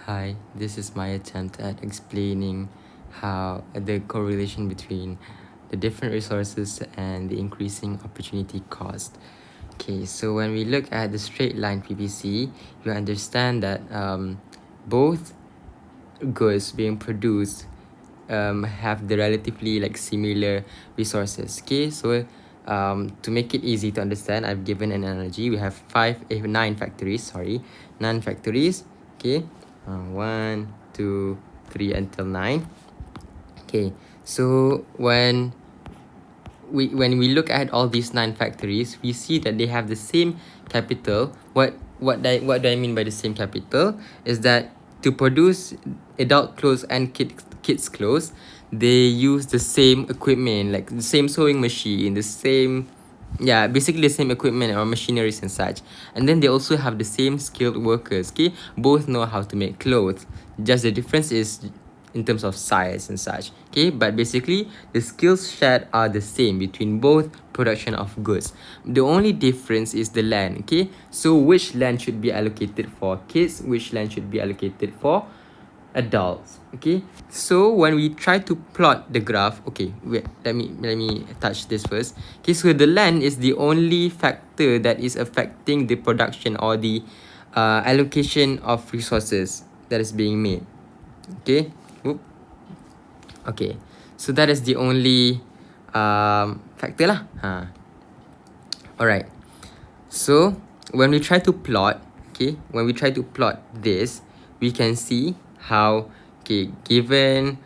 Hi, this is my attempt at explaining how the correlation between the different resources and the increasing opportunity cost. Okay, so when we look at the straight line PPC, you understand that both goods being produced have the relatively similar resources. Okay, so to make it easy to understand, I've given an analogy. We have nine factories. Sorry, nine factories. Okay, 1, 2, 3 until 9. Okay, so when we look at all these 9 factories, we see that they have the same capital. What do I mean by the same capital is that to produce adult clothes and kids clothes, they use the same equipment, like the same sewing machine, basically the same equipment or machineries and such. And then they also have the same skilled workers. Okay, both know how to make clothes, just the difference is in terms of size and such. Okay, but basically the skills shared are the same between both production of goods. The only difference is the land. Okay, so which land should be allocated for kids, which land should be allocated for adults. Okay, so when we try to plot the graph, okay, wait, let me touch this first. Okay, so the land is the only factor that is affecting the production or the allocation of resources that is being made. Okay. Whoop. Okay, so that is the only factor lah. Alright, so when we try to plot, this, we can see how, okay, given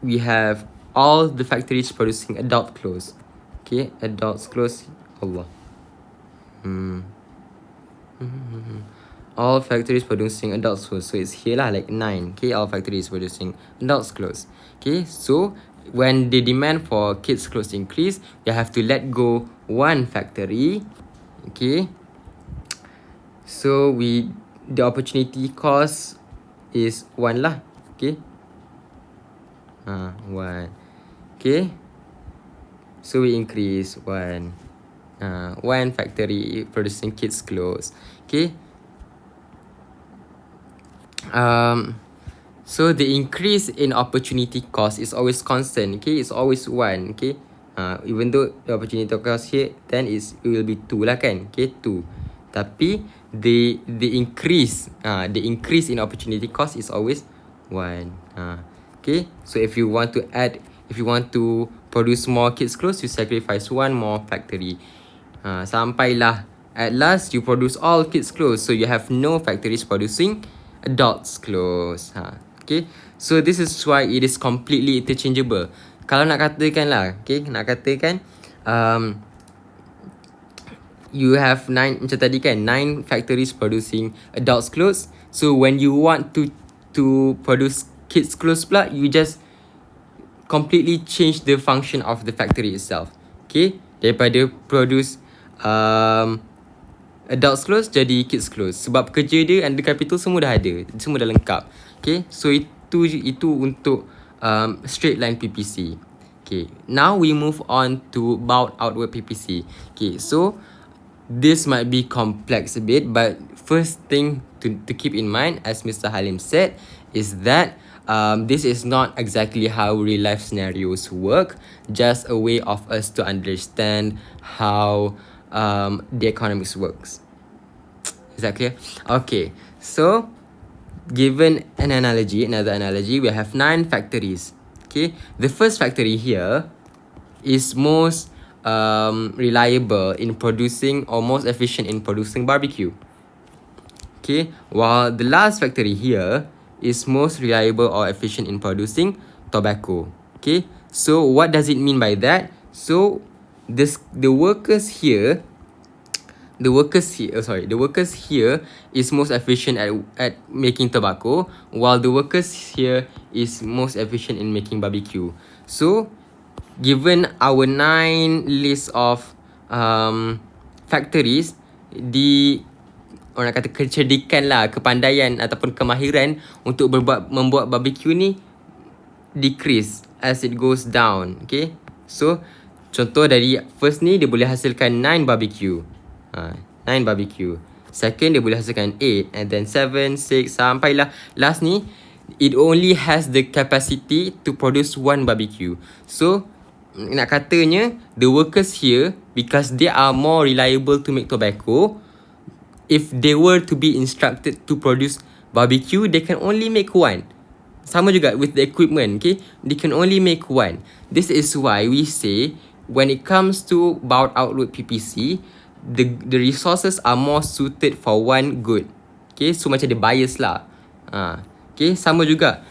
we have all the factories producing adult clothes. Okay, adult clothes. Allah. All factories producing adult clothes. So it's here lah, like 9. Okay, all factories producing adult clothes. Okay, so when the demand for kids clothes increase, you have to let go one factory. Okay, so the opportunity cost is 1 lah. Okay, 1. Okay, so we increase 1. One factory producing kids clothes. Okay, so the increase in opportunity cost is always constant. Okay, it's always 1. Okay, even though the opportunity cost here, then it will be 2 lah kan. Okay, 2. Tapi the increase in opportunity cost is always 1. Okay, so if you want to produce more kids clothes, you sacrifice 1 more factory. Sampailah at last you produce all kids clothes, so you have no factories producing adults clothes. Okay, so this is why it is completely interchangeable. Kalau nak katakan lah, okay, you have 9, macam tadi kan, 9 factories producing adults clothes. So when you want to produce kids clothes pula, you just completely change the function of the factory itself. Okay, daripada produce adults clothes jadi kids clothes, sebab kerja dia and the capital semua dah ada, semua dah lengkap. Okay, so itu untuk straight line PPC. Okay, now we move on to bound outward PPC. Okay, so this might be complex a bit, but first thing to keep in mind, as Mr. Halim said, is that this is not exactly how real life scenarios work, just a way of us to understand how the economics works. Is that clear? Okay, so given another analogy, we have 9 factories. Okay, the first factory here is most reliable in producing, or most efficient in producing barbecue. Okay, while the last factory here is most reliable or efficient in producing tobacco. Okay, so what does it mean by that? So the workers here is most efficient at making tobacco, while the workers here is most efficient in making barbecue. So given our 9 list of factories, orang kata kecerdikan lah, kepandaian ataupun kemahiran untuk membuat barbecue ni decrease as it goes down. Okay, so contoh dari first ni, dia boleh hasilkan 9 barbecue. 9 barbecue. Second, dia boleh hasilkan 8. And then 7, 6, sampailah last ni, it only has the capacity to produce 1 barbecue. So, nak katanya, the workers here, because they are more reliable to make tobacco, if they were to be instructed to produce barbecue, they can only make 1. Sama juga with the equipment, okay? They can only make 1. This is why we say, when it comes to bulk outward PPC, the resources are more suited for one good. Okay, so macam dia bias lah. Okay, sama juga.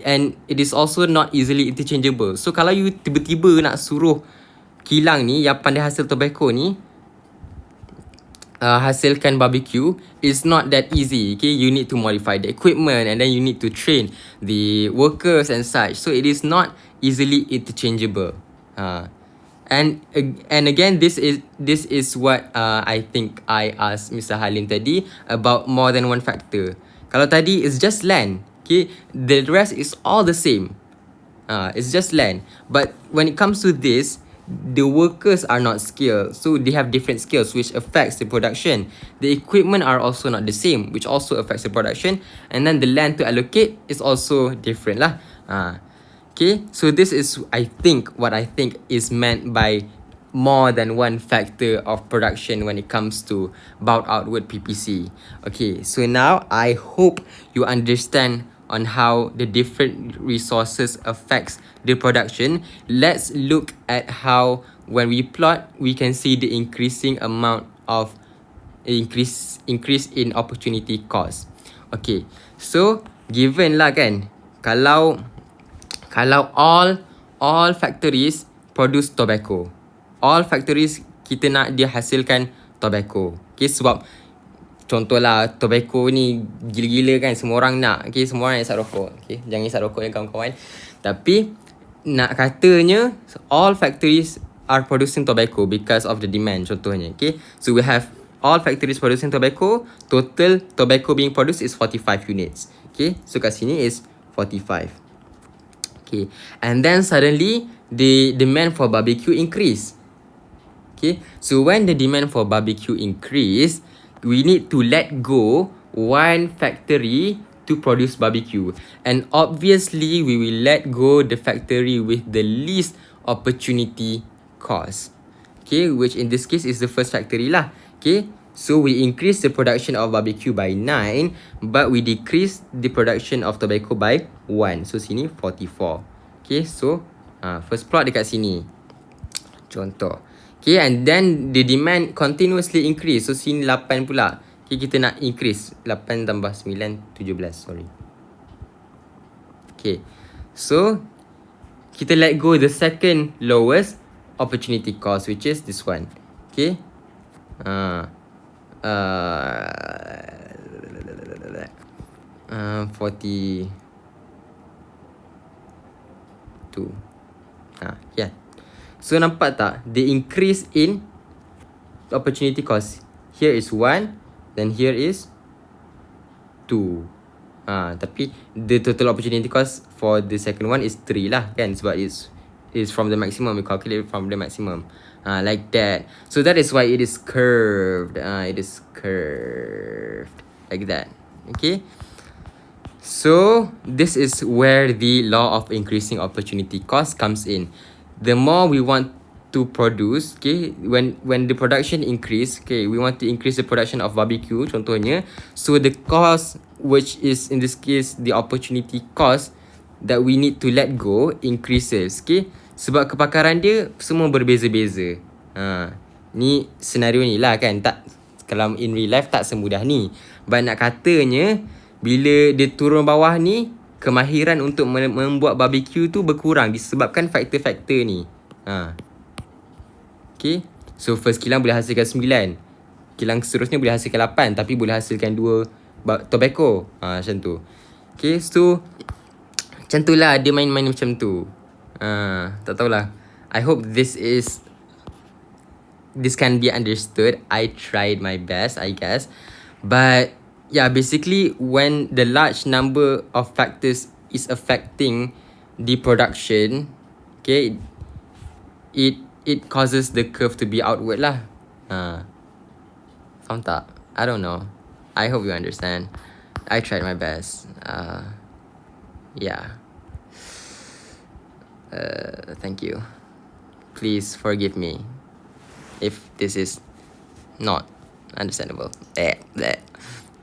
And it is also not easily interchangeable. So kalau you tiba-tiba nak suruh kilang ni yang pandai hasil tobacco ni hasilkan barbecue, it's not that easy. Okay, you need to modify the equipment and then you need to train the workers and such. So it is not easily interchangeable. And again, this is what I think I asked Mr. Halim tadi about more than one factor. Kalau tadi it's just land, okay, the rest is all the same. It's just land. But when it comes to this, the workers are not skilled, so they have different skills, which affects the production. The equipment are also not the same, which also affects the production. And then the land to allocate is also different lah. Okay, so this is what I think is meant by more than one factor of production when it comes to bulk outward PPC. Okay, so now I hope you understand on how the different resources affects the production. Let's look at how when we plot, we can see the increasing amount of increase in opportunity cost. Okay, so given lah kan, kalau all factories produce tobacco, all factories kita nak dia hasilkan tobacco. Okay, sebab contohlah tobacco ni gila-gila kan, semua orang nak. Okay, semua orang isap rokok. Okay, jangan isap rokok ya kawan-kawan. Tapi nak katanya all factories are producing tobacco because of the demand contohnya. Okay, so we have all factories producing tobacco. Total tobacco being produced is 45 units. Okay, so kat sini is 45. Okay, and then suddenly the demand for barbecue increase. Okay, so when the demand for barbecue increase, we need to let go one factory to produce barbecue. And obviously, we will let go the factory with the least opportunity cost. Okay, which in this case is the first factory lah. Okay, so we increase the production of barbecue by 9, but we decrease the production of tobacco by 1. So sini 44. Okay, so first plot dekat sini. Contoh. Okay, and then the demand continuously increase. So sini 8 pula. Okay, kita nak increase 8 tambah 9, 17, sorry. Okay, so kita let go the second lowest opportunity cost, which is this one. Okay, 42. Yeah. So nampak tak, the increase in opportunity cost. Here is 1, then here is 2. Tapi the total opportunity cost for the second one is 3 lah kan, sebab it's from the maximum, we calculate from the maximum. Like that. So that is why it is curved. It is curved like that. Okay, so this is where the law of increasing opportunity cost comes in. The more we want to produce, okay, when the production increase, okay, we want to increase the production of barbecue contohnya, so the cost, which is in this case the opportunity cost that we need to let go, increases. Okay, sebab kepakaran dia semua berbeza-beza. Ni senario ni lah kan, tak, kalau in real life tak semudah ni. But nak katanya bila dia turun bawah ni, kemahiran untuk membuat barbecue tu berkurang disebabkan faktor-faktor ni. Okay, so first kilang boleh hasilkan 9, kilang seterusnya boleh hasilkan 8, tapi boleh hasilkan 2 tobacco. Macam tu. Okay, so macam tu lah, dia main-main macam tu. Tak tahulah. I hope this can be understood. I tried my best, I guess. But yeah, basically when the large number of factors is affecting the production, okay, it causes the curve to be outward lah. Faham tak? I don't know. I hope you understand. I tried my best. Yeah. Thank you. Please forgive me if this is not understandable. Bleh, bleh.